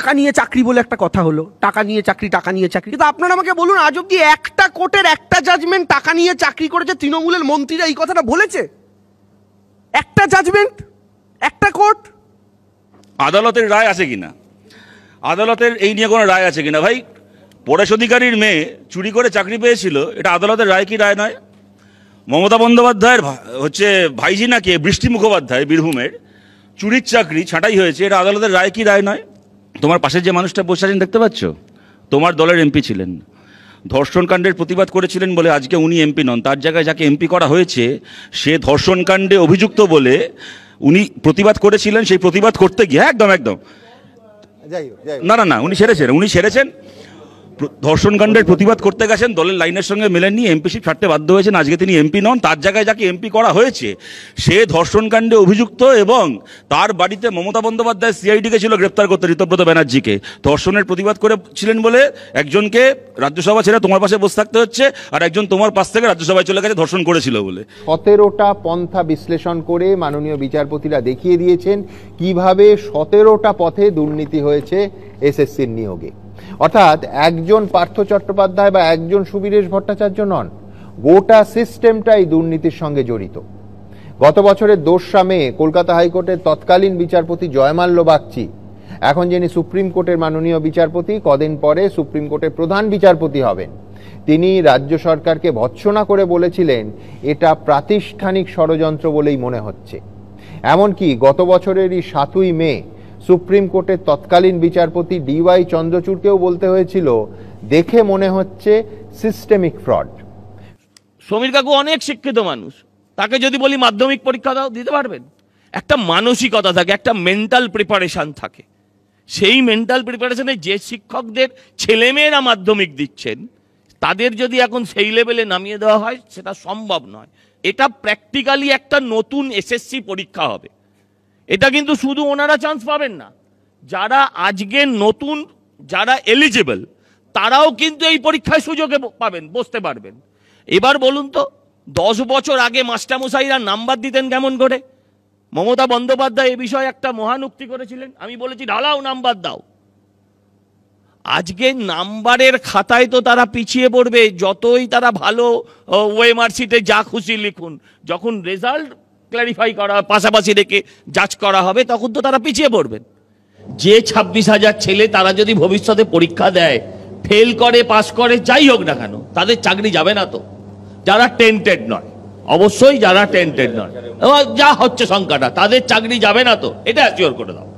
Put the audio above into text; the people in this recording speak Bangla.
টাকা নিয়ে চাকরি বলে একটা কথা হলো, টাকা নিয়ে চাকরি, টাকা নিয়ে চাকরি। কিন্তু আপনারা আমাকে বলুন, আজ অব্দি একটা কোর্টের একটা জাজমেন্ট টাকা নিয়ে চাকরি করেছে তৃণমূলের মন্ত্রীরা এই কথাটা বলেছে? একটা জাজমেন্ট, একটা কোর্ট? আদালতের রায় আছে কিনা, আদালতের এই নিয়ে কোনো রায় আছে কিনা? ভাই, পরেশ অধিকারীর মেয়ে চুরি করে চাকরি পেয়েছিল, এটা আদালতের রায় কি রায় নয়? মমতা বন্দ্যোপাধ্যায়ের হচ্ছে ভাইজি নাকি বৃষ্টি মুখোপাধ্যায় বীরভূমের চুরির চাকরি ছাঁটাই হয়েছে, এটা আদালতের রায় কি রায় নয়? তোমার পাশে যে মানুষটা বসে আছেন দেখতে পাচ্ছ, তোমার দলের এমপি ছিলেন, ধর্ষণ কাণ্ডের প্রতিবাদ করেছিলেন বলে আজকে উনি এমপি নন। তার জায়গায় যাকে এমপি করা হয়েছে সে ধর্ষণ কাণ্ডে অভিযুক্ত বলে উনি প্রতিবাদ করেছিলেন। সেই প্রতিবাদ করতে গিয়ে একদম না উনি সেরেছেন ধর্ষণ কাণ্ডের প্রতিবাদ করতে গেছেন, দলের লাইনের সঙ্গে মেলেননি, এমপিশিপ ছাড়তে বাধ্য হয়েছেন, আজকে তিনি এমপি নন। তার জায়গায় যাকে এমপি করা হয়েছে সে ধর্ষণ কাণ্ডে অভিযুক্ত এবং তার বাড়িতে মমতা বন্দ্যোপাধ্যায় সিআইডি কে ছিল গ্রেপ্তার করতে, ঋতব্রত ব্যানার্জিকে। ধর্ষণের প্রতিবাদ করেছিলেন বলে একজনকে রাজ্যসভা ছেড়ে তোমার পাশে বসে থাকতে হচ্ছে, আর একজন তোমার পাশ থেকে রাজ্যসভায় চলে গেছে ধর্ষণ করেছিল বলে। 17টা পন্থা বিশ্লেষণ করে মাননীয় বিচারপতিরা দেখিয়ে দিয়েছেন কিভাবে 17টা পথে দুর্নীতি হয়েছে এসএসসির নিয়োগে। অর্থাৎ একজন পার্থ চট্টোপাধ্যায় বা একজন সুবীরেশ ভট্টাচার্য নন, গোটা সিস্টেমটাই দুর্নীতির সঙ্গে জড়িত। গত বছরের 2 মে কলকাতা হাইকোর্টের তৎকালীন বিচারপতি জয়মাল্য বাগচি, এখন যিনি সুপ্রিম কোর্টের মাননীয় বিচারপতি, কদিন পরে সুপ্রিম কোর্টের প্রধান বিচারপতি হবেন, তিনি রাজ্য সরকারকে ভৎসনা করে বলেছিলেন এটা প্রাতিষ্ঠানিক ষড়যন্ত্র বলেই মনে হচ্ছে। এমনকি গত বছরেরই 7ই মে সুপ্রিম কোর্টের তৎকালীন বিচারপতি ডিওয়াই চন্দ্রচূড়কেও বলতে হয়েছিল দেখে মনে হচ্ছে সিস্টেমিক ফ্রড। সমীর কাকু অনেক শিক্ষিত মানুষ, তাকে যদি বলি মাধ্যমিক পরীক্ষা দাও, দিতে পারবেন? একটা মানসিকতা থাকে, একটা মেন্টাল প্রিপারেশন থাকে। সেই মেন্টাল প্রিপারেশনে যে শিক্ষকদের ছেলেমেয়েরা মাধ্যমিক দিচ্ছেন তাদের যদি এখন সেই লেভেলে নামিয়ে দেওয়া হয় সেটা সম্ভব নয়। এটা প্র্যাকটিক্যালি একটা নতুন এসএসসি পরীক্ষা হবে। এটা কিন্তু শুধু ওনারা চান্স পাবেন না, যারা আজকে নতুন, যারা এলিজিবল, তারাও কিন্তু এই পরীক্ষায় সুযোগে পাবেন, বসতে পারবেন। এবার বলুন তো, 10 বছর আগে মাস্টারমশাইরা নাম্বার দিতেন কেমন করে? মমতা বন্দ্যোপাধ্যায় এ বিষয়ে একটা মহান উক্তি করেছিলেন, আমি বলেছি ঢালাও নাম্বার দাও। আজকে নাম্বারের খাতায় তো তারা পিছিয়ে পড়বে, যতই তারা ভালো ওএমআর শিটে যা খুশি লিখুন, যখন রেজাল্ট ক্ল্যারিফাই করা পাশাপাশি রেখে যাচ করা হবে তখন তো তারা পিছিয়ে পড়বেন। যে 26,000 ছেলে তারা যদি ভবিষ্যতে পরীক্ষা দেয়, ফেল করে পাস করে যাই হোক না কেন, তাদের চাকরি যাবে না তো? যারা টেন্টেড নয়, অবশ্যই যারা টেন্টেড নয়, যা হচ্ছে সংখ্যাটা, তাদের চাকরি যাবে না তো? এটা অ্যাসিওর করে দাও।